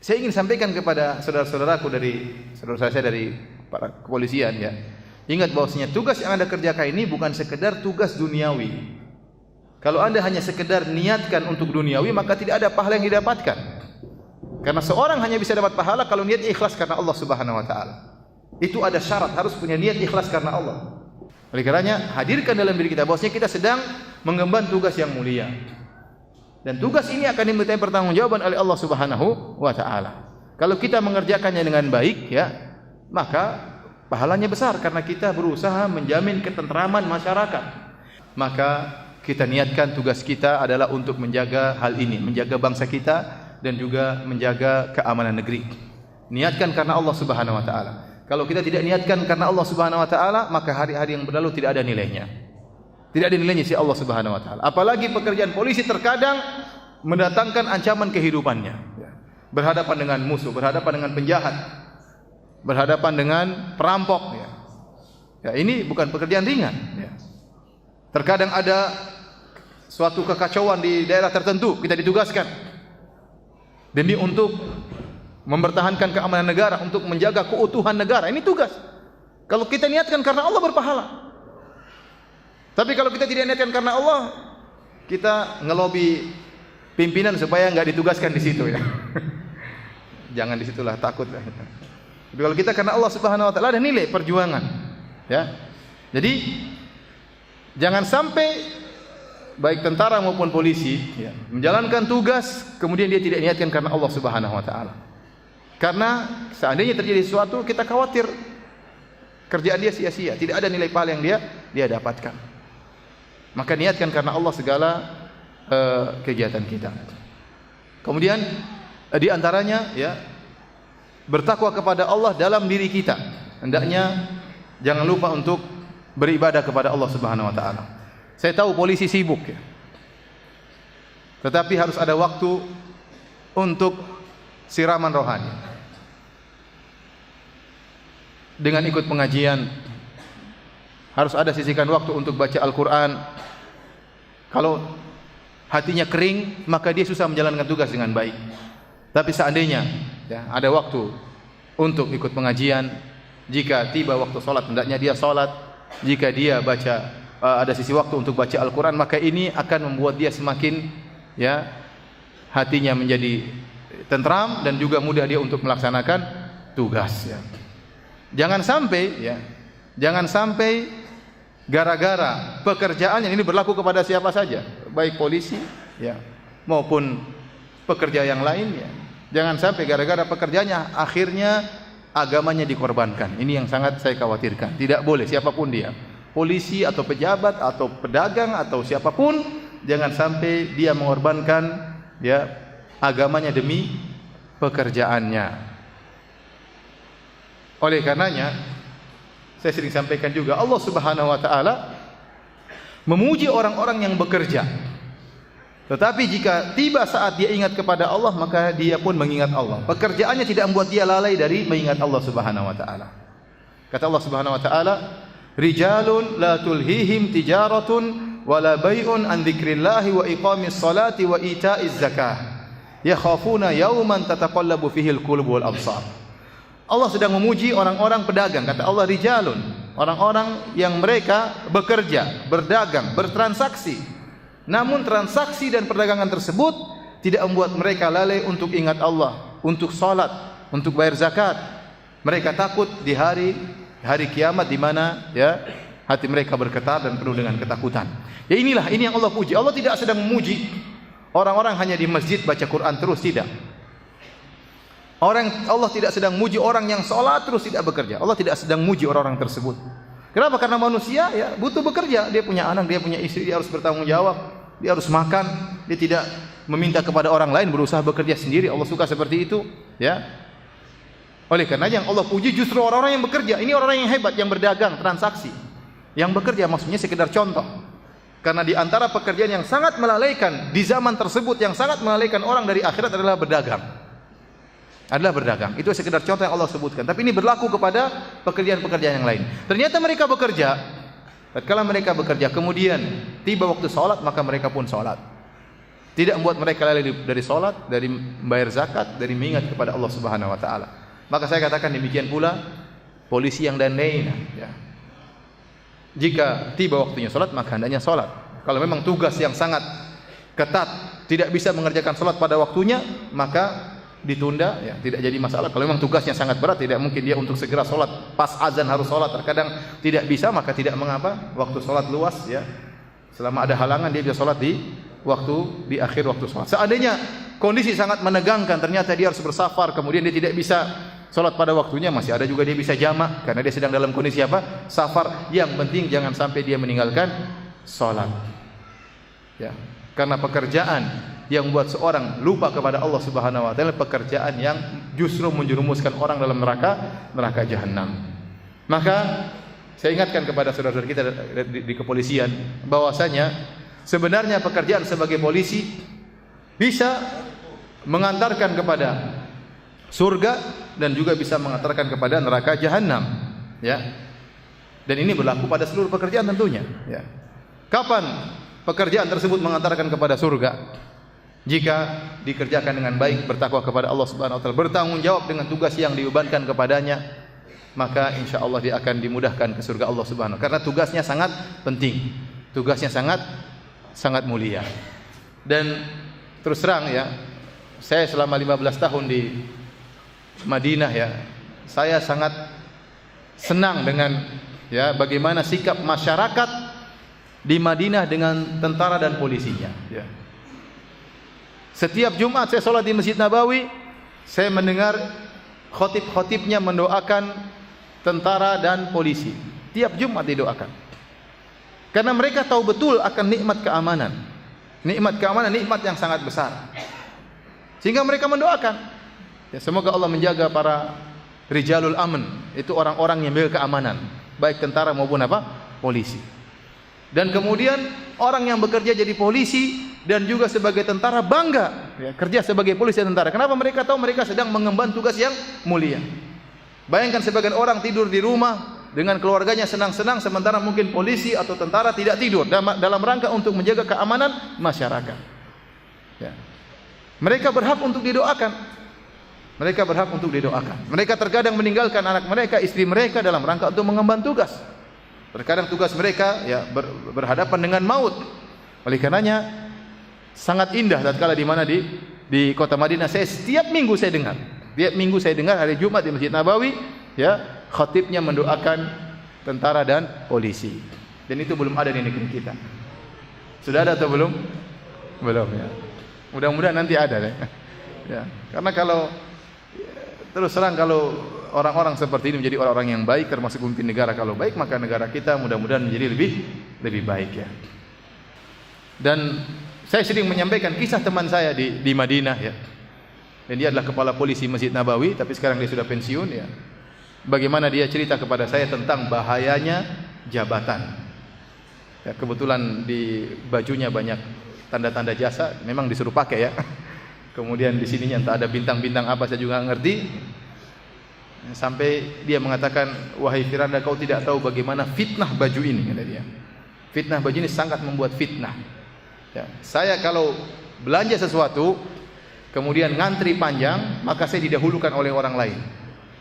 Saya ingin sampaikan kepada saudara-saudaraku saudara saya dari para kepolisian ya. Ingat bahwasanya tugas yang Anda kerjakan ini bukan sekedar tugas duniawi. Kalau Anda hanya sekedar niatkan untuk duniawi, maka tidak ada pahala yang didapatkan. Karena seorang hanya bisa dapat pahala kalau niatnya ikhlas karena Allah Subhanahu wa taala. Itu ada syarat, harus punya niat ikhlas karena Allah. Oleh karenanya, hadirkan dalam diri kita bahwasanya kita sedang mengemban tugas yang mulia. Dan tugas ini akan dimintai pertanggungjawaban oleh Allah Subhanahu wa taala. Kalau kita mengerjakannya dengan baik ya, maka pahalanya besar karena kita berusaha menjamin ketentraman masyarakat. Maka kita niatkan tugas kita adalah untuk menjaga hal ini, menjaga bangsa kita dan juga menjaga keamanan negeri. Niatkan karena Allah Subhanahu wa taala. Kalau kita tidak niatkan karena Allah Subhanahu wa taala, maka hari-hari yang berlalu tidak ada nilainya. Tidak ada nilainya si Allah Subhanahu wa taala. Apalagi pekerjaan polisi terkadang mendatangkan ancaman kehidupannya. Berhadapan dengan musuh, berhadapan dengan penjahat, berhadapan dengan perampok ya. Ya, ini bukan pekerjaan ringan ya. Terkadang ada suatu kekacauan di daerah tertentu, kita ditugaskan demi untuk mempertahankan keamanan negara, untuk menjaga keutuhan negara. Ini tugas. Kalau kita niatkan karena Allah berpahala. Tapi kalau kita tidak niatkan karena Allah, kita ngelobi pimpinan supaya enggak ditugaskan di situ ya. Jangan di situlah, takut lah. Tapi kalau kita karena Allah Subhanahu wa taala ada nilai perjuangan. Ya. Jadi jangan sampai baik tentara maupun polisi ya, menjalankan tugas kemudian dia tidak niatkan karena Allah Subhanahu wa taala. Karena seandainya terjadi sesuatu, kita khawatir kerjaan dia sia-sia, tidak ada nilai pahala yang dia dapatkan. Maka niatkan karena Allah segala kegiatan kita. Kemudian di antaranya ya, bertakwa kepada Allah dalam diri kita. Hendaknya jangan lupa untuk beribadah kepada Allah Subhanahu wa taala. Saya tahu polisi sibuk ya. Tetapi harus ada waktu untuk siraman rohani. Dengan ikut pengajian, harus ada sisihkan waktu untuk baca Al-Quran. Kalau hatinya kering, maka dia susah menjalankan tugas dengan baik. Tapi seandainya ya, ada waktu untuk ikut pengajian, jika tiba waktu sholat, hendaknya dia sholat. Jika dia baca, ada sisi waktu untuk baca Al-Quran, maka ini akan membuat dia semakin ya, hatinya menjadi tentram dan juga mudah dia untuk melaksanakan tugas ya. Jangan sampai gara-gara pekerjaan yang ini berlaku kepada siapa saja, baik polisi ya maupun pekerja yang lain ya. Jangan sampai gara-gara pekerjaannya akhirnya agamanya dikorbankan. Ini yang sangat saya khawatirkan. Tidak boleh siapapun dia, polisi atau pejabat atau pedagang atau siapapun, jangan sampai dia mengorbankan ya agamanya demi pekerjaannya. Oleh karenanya saya sering sampaikan juga, Allah Subhanahu wa taala memuji orang-orang yang bekerja. Tetapi jika tiba saat dia ingat kepada Allah, maka dia pun mengingat Allah. Pekerjaannya tidak membuat dia lalai dari mengingat Allah Subhanahu wa taala. Kata Allah Subhanahu wa taala, "Rijalun la tulhihim tijaratun wala bai'un an dzikrillahi wa iqamis salati wa ita'iz zakah. Yakhafuna yawman tataqallabu fihi al-qulub wal absar." Allah sedang memuji orang-orang pedagang. Kata Allah, rijalun, orang-orang yang mereka bekerja, berdagang, bertransaksi. Namun transaksi dan perdagangan tersebut tidak membuat mereka lalai untuk ingat Allah, untuk salat, untuk bayar zakat. Mereka takut di hari kiamat di mana ya hati mereka bergetar dan penuh dengan ketakutan. Ya inilah, ini yang Allah puji. Allah tidak sedang memuji orang-orang hanya di masjid baca Quran terus, tidak. Allah tidak sedang muji orang yang sholat terus tidak bekerja. Allah tidak sedang muji orang-orang tersebut. Kenapa? Karena manusia ya butuh bekerja. Dia punya anak, dia punya istri, dia harus bertanggung jawab, dia harus makan. Dia tidak meminta kepada orang lain, berusaha bekerja sendiri. Allah suka seperti itu, ya. Oleh karena yang Allah puji justru orang-orang yang bekerja. Ini orang-orang yang hebat, yang berdagang, transaksi. Yang bekerja maksudnya sekedar contoh. Karena di antara pekerjaan yang sangat melalaikan di zaman tersebut, yang sangat melalaikan orang dari akhirat adalah berdagang. Itu sekedar contoh yang Allah sebutkan. Tapi ini berlaku kepada pekerjaan-pekerjaan yang lain. Ternyata mereka bekerja. Tatkala mereka bekerja, kemudian tiba waktu sholat, maka mereka pun sholat. tidak membuat mereka lalai dari salat, dari membayar zakat, dari mengingat kepada Allah Subhanahu wa taala. Maka saya katakan demikian pula polisi yang dandain, ya. Jika tiba waktunya salat, maka hendaknya salat. Kalau memang tugas yang sangat ketat, tidak bisa mengerjakan salat pada waktunya, maka ditunda, ya, tidak jadi masalah. Kalau memang tugasnya sangat berat, tidak mungkin dia untuk segera salat, pas azan harus salat, terkadang tidak bisa, maka tidak mengapa, waktu salat luas, ya. Selama ada halangan dia bisa salat di akhir waktu salat. Seandainya kondisi sangat menegangkan, ternyata dia harus bersafar, kemudian dia tidak bisa salat pada waktunya, masih ada juga dia bisa jamak karena dia sedang dalam kondisi apa? Safar. Yang penting jangan sampai dia meninggalkan salat. Ya. Karena pekerjaan yang buat seorang lupa kepada Allah Subhanahu wa taala, pekerjaan yang justru menjerumuskan orang dalam neraka jahanam. Maka saya ingatkan kepada saudara-saudara kita di kepolisian bahwasanya sebenarnya pekerjaan sebagai polisi bisa mengantarkan kepada surga dan juga bisa mengantarkan kepada neraka jahanam, ya. Dan ini berlaku pada seluruh pekerjaan tentunya, ya. Kapan pekerjaan tersebut mengantarkan kepada surga? Jika dikerjakan dengan baik, bertakwa kepada Allah Subhanahu wa taala, bertanggung jawab dengan tugas yang dibebankan kepadanya, maka insyaallah dia akan dimudahkan ke surga Allah Subhanahu wa taala. Karena tugasnya sangat penting. Tugasnya sangat mulia. Dan terus terang, ya, saya selama 15 tahun di Madinah, ya, saya sangat senang dengan, ya, bagaimana sikap masyarakat di Madinah dengan tentara dan polisinya, ya. Setiap Jumat saya sholat di Masjid Nabawi, saya mendengar khotib-khotibnya mendoakan tentara dan polisi. Tiap Jumat didoakan. Karena mereka tahu betul akan nikmat keamanan. Nikmat keamanan, nikmat yang sangat besar. Sehingga mereka mendoakan, ya, semoga Allah menjaga para rijalul aman, itu orang-orang yang menjaga keamanan, baik tentara maupun polisi. Dan kemudian orang yang bekerja jadi polisi dan juga sebagai tentara bangga, ya, kerja sebagai polisi dan tentara. Kenapa? Mereka tahu mereka sedang mengemban tugas yang mulia. Bayangkan sebagian orang tidur di rumah dengan keluarganya senang-senang, sementara mungkin polisi atau tentara tidak tidur dalam rangka untuk menjaga keamanan masyarakat, ya. Mereka berhak untuk didoakan. Mereka berhak untuk didoakan. Mereka terkadang meninggalkan anak mereka, istri mereka dalam rangka untuk mengemban tugas. Terkadang tugas mereka, ya, berhadapan dengan maut. Oleh karenanya sangat indah tatkala di mana di kota Madinah, saya setiap minggu saya dengar hari Jumat di Masjid Nabawi, ya, khatibnya mendoakan tentara dan polisi. Dan itu belum ada di negeri kita. Sudah ada atau belum? Belum, ya. Mudah-mudahan nanti ada, ya. Karena kalau terus terang, kalau orang-orang seperti ini menjadi orang-orang yang baik, termasuk pemimpin negara, kalau baik, maka negara kita mudah-mudahan menjadi lebih baik, ya. Dan saya sering menyampaikan kisah teman saya di Madinah, ya. Dan dia adalah kepala polisi Masjid Nabawi, tapi sekarang dia sudah pensiun, ya. Bagaimana dia cerita kepada saya tentang bahayanya jabatan. Ya, kebetulan di bajunya banyak tanda-tanda jasa, memang disuruh pakai, ya. Kemudian di sininya entah ada bintang-bintang apa, saya juga nggak ngerti. Sampai dia mengatakan, wahai Firanda, kau tidak tahu bagaimana fitnah baju ini, kata dia. Fitnah baju ini sangat membuat fitnah. Ya, saya kalau belanja sesuatu, kemudian ngantri panjang, maka saya didahulukan oleh orang lain.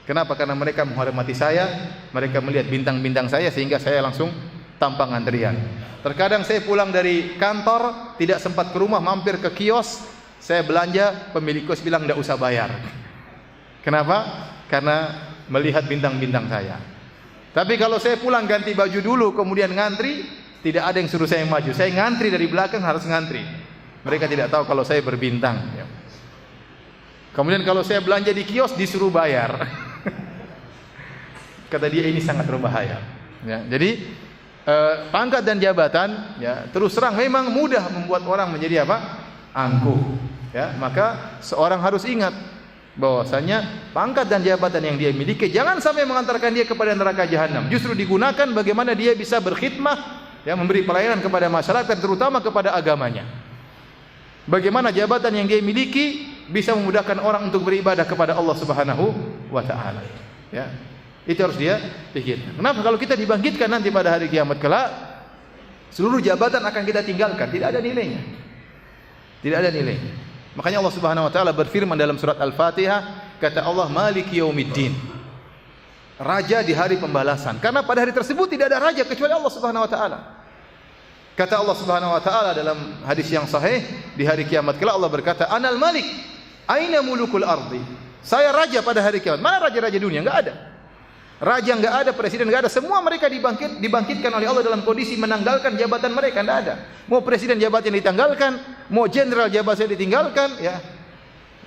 Kenapa? Karena mereka menghormati saya, mereka melihat bintang-bintang saya, sehingga saya langsung tampang antrian. Terkadang saya pulang dari kantor, tidak sempat ke rumah, mampir ke kios, saya belanja, pemilik kios bilang tidak usah bayar. Kenapa? Karena melihat bintang-bintang saya. Tapi kalau saya pulang ganti baju dulu, kemudian ngantri, tidak ada yang suruh saya maju. Saya ngantri dari belakang, harus ngantri. Mereka tidak tahu kalau saya berbintang. Kemudian kalau saya belanja di kios, disuruh bayar. Kata dia, ini sangat berbahaya. Ya, jadi pangkat dan jabatan, ya, terus terang memang mudah membuat orang menjadi angkuh. Ya, maka seorang harus ingat bahwasanya pangkat dan jabatan yang dia miliki jangan sampai mengantarkan dia kepada neraka jahanam. Justru digunakan bagaimana dia bisa berkhidmah, ya, memberi pelayanan kepada masyarakat, terutama kepada agamanya. Bagaimana jabatan yang dia miliki bisa memudahkan orang untuk beribadah kepada Allah Subhanahu wa taala. Ya. Itu harus dia pikirkan. Kenapa? Kalau kita dibangkitkan nanti pada hari kiamat kelak, seluruh jabatan akan kita tinggalkan, tidak ada nilainya. Tidak ada nilai. Makanya Allah Subhanahu wa taala berfirman dalam surat Al-Fatihah, kata Allah, Maliki Yaumiddin. Raja di hari pembalasan. Karena pada hari tersebut tidak ada raja kecuali Allah Subhanahu wa taala. Kata Allah Subhanahu wa taala dalam hadis yang sahih, di hari kiamat kelak Allah berkata, Anal Malik, aina mulukul ardi? Saya raja pada hari kiamat. Mana raja-raja dunia? Enggak ada. Raja enggak ada, presiden enggak ada. Semua mereka dibangkitkan oleh Allah dalam kondisi menanggalkan jabatan mereka, enggak ada. Mau presiden jabatannya ditanggalkan, mau jenderal jabatannya ditinggalkan, ya.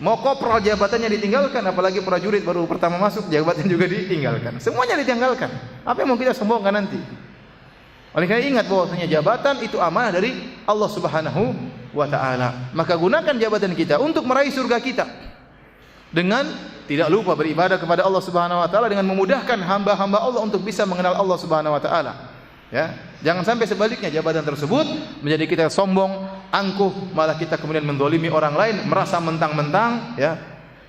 Mau kopral jabatannya ditinggalkan, apalagi prajurit baru pertama masuk jabatannya juga ditinggalkan. Semuanya ditinggalkan. Apa yang mau kita sombongkan nanti? Oleh karena ingat bahwasanya jabatan itu amanah dari Allah Subhanahu wa taala. Maka gunakan jabatan kita untuk meraih surga kita. Dengan tidak lupa beribadah kepada Allah Subhanahu wa taala, dengan memudahkan hamba-hamba Allah untuk bisa mengenal Allah Subhanahu wa taala. Ya, jangan sampai sebaliknya jabatan tersebut menjadi kita sombong, angkuh, malah kita kemudian mendolimi orang lain, merasa mentang-mentang, ya.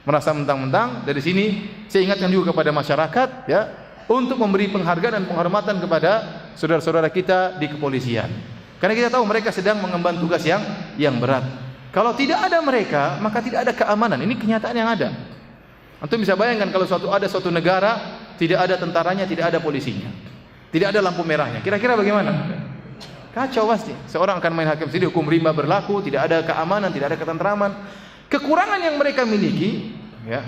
Merasa mentang-mentang. Dari sini saya ingatkan juga kepada masyarakat, ya, untuk memberi penghargaan dan penghormatan kepada saudara-saudara kita di kepolisian. Karena kita tahu mereka sedang mengemban tugas yang berat. Kalau tidak ada mereka, maka tidak ada keamanan. Ini kenyataan yang ada. Antum bisa bayangkan kalau ada suatu negara tidak ada tentaranya, tidak ada polisinya, tidak ada lampu merahnya. Kira-kira bagaimana? Kacau pasti. Seorang akan main hakim sendiri, hukum rimba berlaku, tidak ada keamanan, tidak ada ketentraman. Kekurangan yang mereka miliki, ya.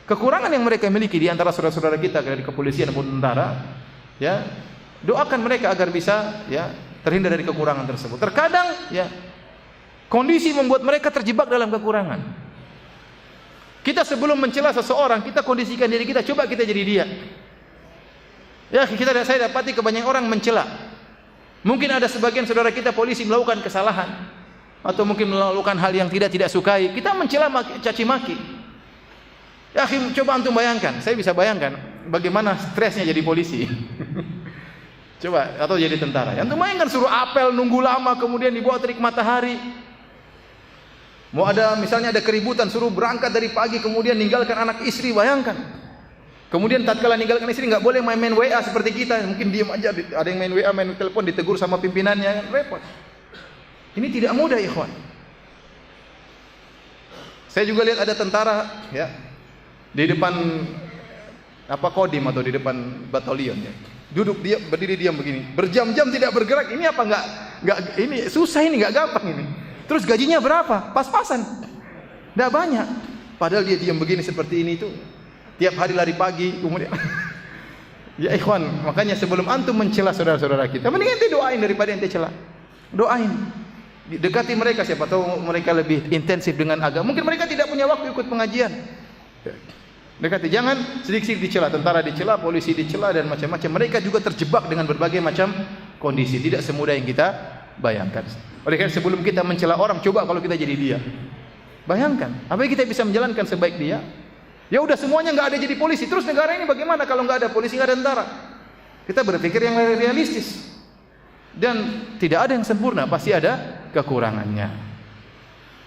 Kekurangan yang mereka miliki di antara saudara-saudara kita dari kepolisian maupun tentara, ya. Doakan mereka agar bisa, ya, terhindar dari kekurangan tersebut. Terkadang, ya, kondisi membuat mereka terjebak dalam kekurangan. Kita sebelum mencela seseorang, kita kondisikan diri kita, coba kita jadi dia. Ya, saya dapati kebanyakan orang mencela. Mungkin ada sebagian saudara kita polisi melakukan kesalahan atau mungkin melakukan hal yang tidak sukai. Kita mencela, caci maki. Ya, coba antum bayangkan, saya bisa bayangkan bagaimana stresnya jadi polisi. Coba, atau jadi tentara. Antum bayangkan suruh apel, nunggu lama, kemudian dibawa terik matahari. Mau ada misalnya ada keributan, suruh berangkat dari pagi, kemudian ninggalkan anak istri, bayangkan. Kemudian tatkala ninggalkan istri nggak boleh main WA seperti kita, mungkin diam aja, ada yang main WA, main telepon, ditegur sama pimpinannya, repot. Ini tidak mudah, ikhwan. Saya juga lihat ada tentara, ya, di depan kodim atau di depan batalion, ya. Duduk diam, berdiri diam begini, berjam-jam tidak bergerak. Ini apa enggak ini susah, ini enggak gampang ini. Terus gajinya berapa? Pas-pasan. Enggak banyak. Padahal dia diam begini seperti ini itu. Tiap hari lari pagi, kemudian ya ikhwan, makanya sebelum antum mencela saudara-saudara kita, mending ente doain daripada ente cela. Doain. Dekati mereka, siapa tahu mereka lebih intensif dengan agama. Mungkin mereka tidak punya waktu ikut pengajian. Dekati, jangan sedikit-sedikit dicela, tentara dicela, polisi dicela dan macam-macam. Mereka juga terjebak dengan berbagai macam kondisi, tidak semudah yang kita bayangkan. Oleh karena sebelum kita mencela orang, coba kalau kita jadi dia. Bayangkan, apa yang kita bisa menjalankan sebaik dia? Ya udah semuanya nggak ada jadi polisi, terus negara ini bagaimana kalau nggak ada polisi, nggak ada tentara? Kita berpikir yang realistis. Dan tidak ada yang sempurna, pasti ada kekurangannya.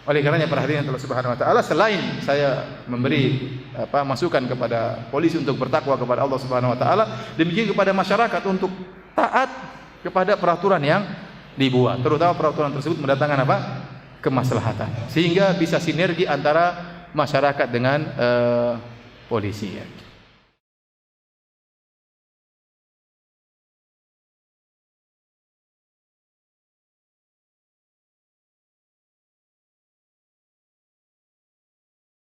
Oleh karenanya perhatian Allah Subhanahu wa taala, selain saya memberi masukan kepada polisi untuk bertakwa kepada Allah Subhanahu wa taala, demikian kepada masyarakat untuk taat kepada peraturan yang dibuat, terutama peraturan tersebut mendatangkan kemaslahatan, sehingga bisa sinergi antara masyarakat dengan polisi, ya.